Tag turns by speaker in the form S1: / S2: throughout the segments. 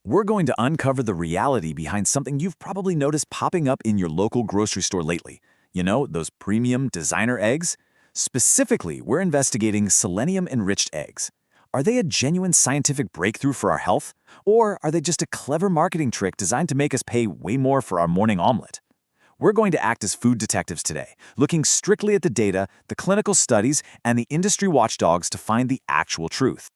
S1: we're going to uncover the reality behind something you've probably noticed popping up in your local grocery store lately. You know, those premium designer eggs? Specifically, we're investigating selenium-enriched eggs. Are they a genuine scientific breakthrough for our health? Or are they just a clever marketing trick designed to make us pay way more for our morning omelet? We're going to act as food detectives today, looking strictly at the data, the clinical studies, and the industry watchdogs to find the actual truth.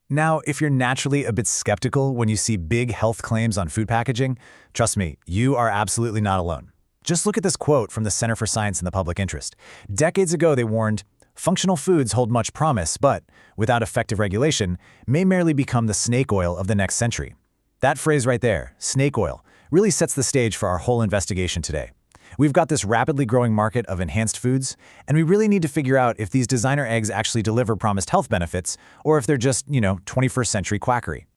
S2: Now, if you're naturally a bit skeptical when you see big health claims on food packaging, trust me, you are absolutely not alone. Just look at this quote from the Center for Science and the Public Interest. Decades ago, they warned, "Functional foods hold much promise, but, without effective regulation, may merely become the snake oil of the next century." That phrase right there, snake oil, really sets the stage for our whole investigation today. We've got this rapidly growing market of enhanced foods, and we really need to figure out if these designer eggs actually deliver promised health benefits, or if they're just, 21st century quackery.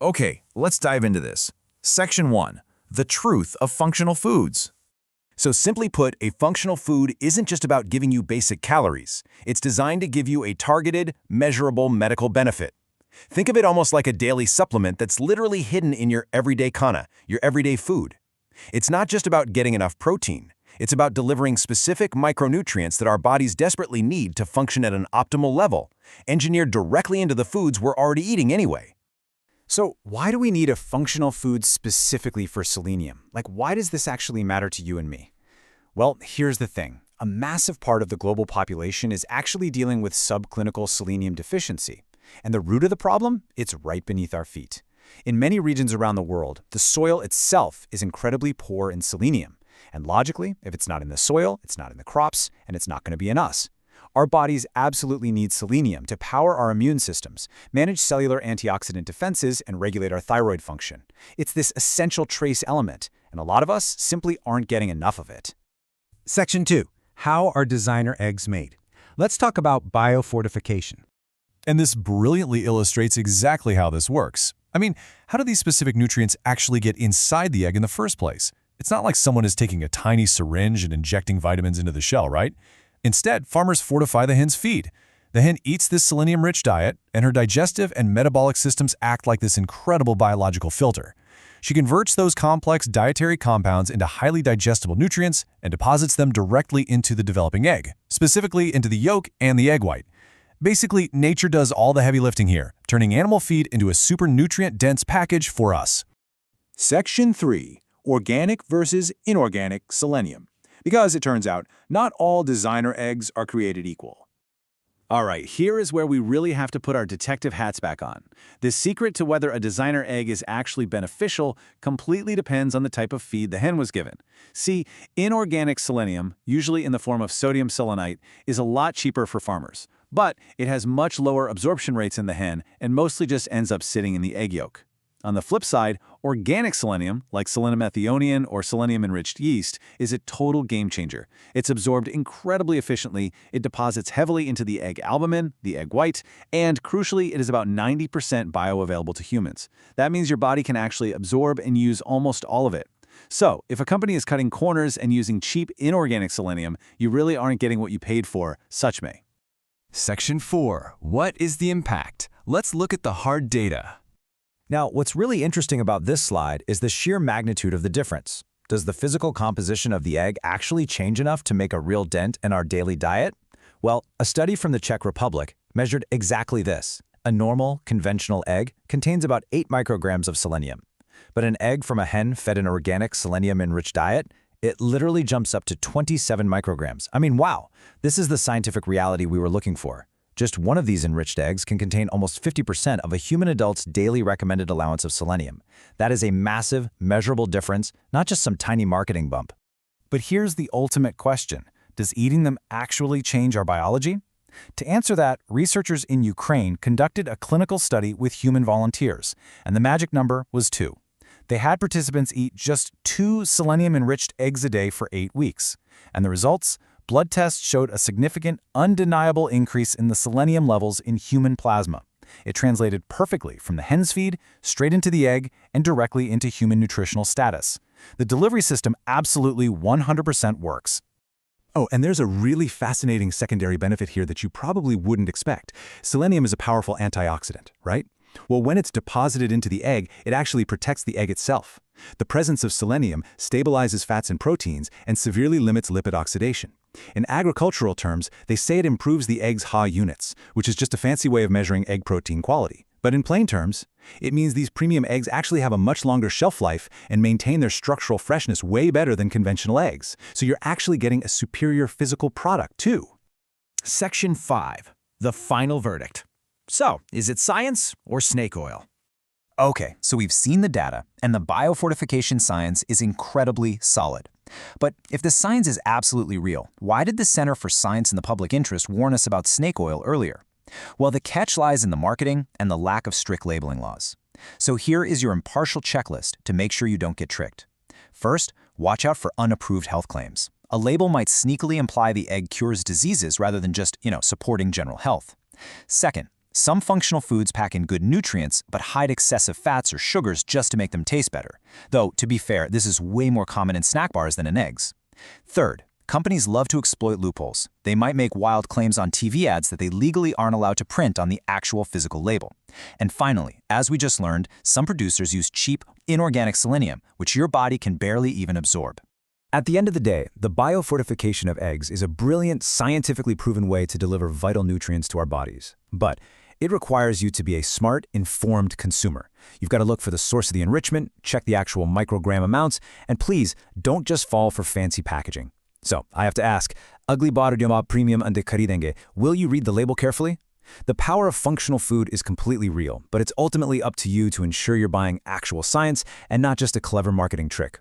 S3: Okay, let's dive into this. Section 1. The truth of functional foods. So simply put, a functional food isn't just about giving you basic calories. It's designed to give you a targeted, measurable medical benefit. Think of it almost like a daily supplement that's literally hidden in your everyday kana, your everyday food. It's not just about getting enough protein. It's about delivering specific micronutrients that our bodies desperately need to function at an optimal level, engineered directly into the foods we're already eating anyway.
S2: So why do we need a functional food specifically for selenium? Why does this actually matter to you and me? Well, here's the thing. A massive part of the global population is actually dealing with subclinical selenium deficiency. And the root of the problem? It's right beneath our feet. In many regions around the world, the soil itself is incredibly poor in selenium. And logically, if it's not in the soil, it's not in the crops, and it's not going to be in us. Our bodies absolutely need selenium to power our immune systems, manage cellular antioxidant defenses, and regulate our thyroid function. It's this essential trace element, and a lot of us simply aren't getting enough of it.
S4: Section 2. How are designer eggs made? Let's talk about biofortification.
S5: And this brilliantly illustrates exactly how this works. I mean, how do these specific nutrients actually get inside the egg in the first place? It's not like someone is taking a tiny syringe and injecting vitamins into the shell, right? Instead, farmers fortify the hen's feed. The hen eats this selenium-rich diet, and her digestive and metabolic systems act like this incredible biological filter. She converts those complex dietary compounds into highly digestible nutrients and deposits them directly into the developing egg, specifically into the yolk and the egg white. Basically, nature does all the heavy lifting here, turning animal feed into a super nutrient-dense package for us.
S6: Section 3. Organic versus inorganic selenium. Because it turns out, not all designer eggs are created equal.
S1: All right, here is where we really have to put our detective hats back on. The secret to whether a designer egg is actually beneficial completely depends on the type of feed the hen was given. See, inorganic selenium, usually in the form of sodium selenite, is a lot cheaper for farmers. But it has much lower absorption rates in the hen and mostly just ends up sitting in the egg yolk. On the flip side, organic selenium, like selenium or selenium-enriched yeast, is a total game changer. It's absorbed incredibly efficiently, it deposits heavily into the egg albumin, the egg white, and crucially, it is about 90% bioavailable to humans. That means your body can actually absorb and use almost all of it. So, if a company is cutting corners and using cheap inorganic selenium, you really aren't getting what you paid for, such may.
S7: Section 4. What is the impact? Let's look at the hard data.
S2: Now, what's really interesting about this slide is the sheer magnitude of the difference. Does the physical composition of the egg actually change enough to make a real dent in our daily diet? Well, a study from the Czech Republic measured exactly this. A normal, conventional egg contains about 8 micrograms of selenium. But an egg from a hen fed an organic selenium-enriched diet, it literally jumps up to 27 micrograms. I mean, wow, this is the scientific reality we were looking for. Just one of these enriched eggs can contain almost 50% of a human adult's daily recommended allowance of selenium. That is a massive, measurable difference, not just some tiny marketing bump. But here's the ultimate question. Does eating them actually change our biology? To answer that, researchers in Ukraine conducted a clinical study with human volunteers, and the magic number was 2. They had participants eat just 2 selenium-enriched eggs a day for 8 weeks. And the results? Blood tests showed a significant, undeniable increase in the selenium levels in human plasma. It translated perfectly from the hen's feed, straight into the egg, and directly into human nutritional status. The delivery system absolutely 100% works.
S4: Oh, and there's a really fascinating secondary benefit here that you probably wouldn't expect. Selenium is a powerful antioxidant, right?
S1: Well, when it's deposited into the egg, it actually protects the egg itself. The presence of selenium stabilizes fats and proteins and severely limits lipid oxidation. In agricultural terms, they say it improves the egg's Ha units, which is just a fancy way of measuring egg protein quality. But in plain terms, it means these premium eggs actually have a much longer shelf life and maintain their structural freshness way better than conventional eggs. So you're actually getting a superior physical product, too.
S2: Section 5. The final verdict. So, is it science or snake oil? Okay, so we've seen the data, and the biofortification science is incredibly solid. But if the science is absolutely real, why did the Center for Science and the Public Interest warn us about snake oil earlier? Well, the catch lies in the marketing and the lack of strict labeling laws. So here is your impartial checklist to make sure you don't get tricked. First, watch out for unapproved health claims. A label might sneakily imply the egg cures diseases rather than just, supporting general health. Second, some functional foods pack in good nutrients but hide excessive fats or sugars just to make them taste better. Though, to be fair, this is way more common in snack bars than in eggs. Third, companies love to exploit loopholes. They might make wild claims on TV ads that they legally aren't allowed to print on the actual physical label. And finally, as we just learned, some producers use cheap, inorganic selenium, which your body can barely even absorb.
S8: At the end of the day, the biofortification of eggs is a brilliant, scientifically proven way to deliver vital nutrients to our bodies. But it requires you to be a smart, informed consumer. You've got to look for the source of the enrichment, check the actual microgram amounts, and please don't just fall for fancy packaging. So, I have to ask, ugly barudyama premium ante karidenge, will you read the label carefully? The power of functional food is completely real, but it's ultimately up to you to ensure you're buying actual science and not just a clever marketing trick.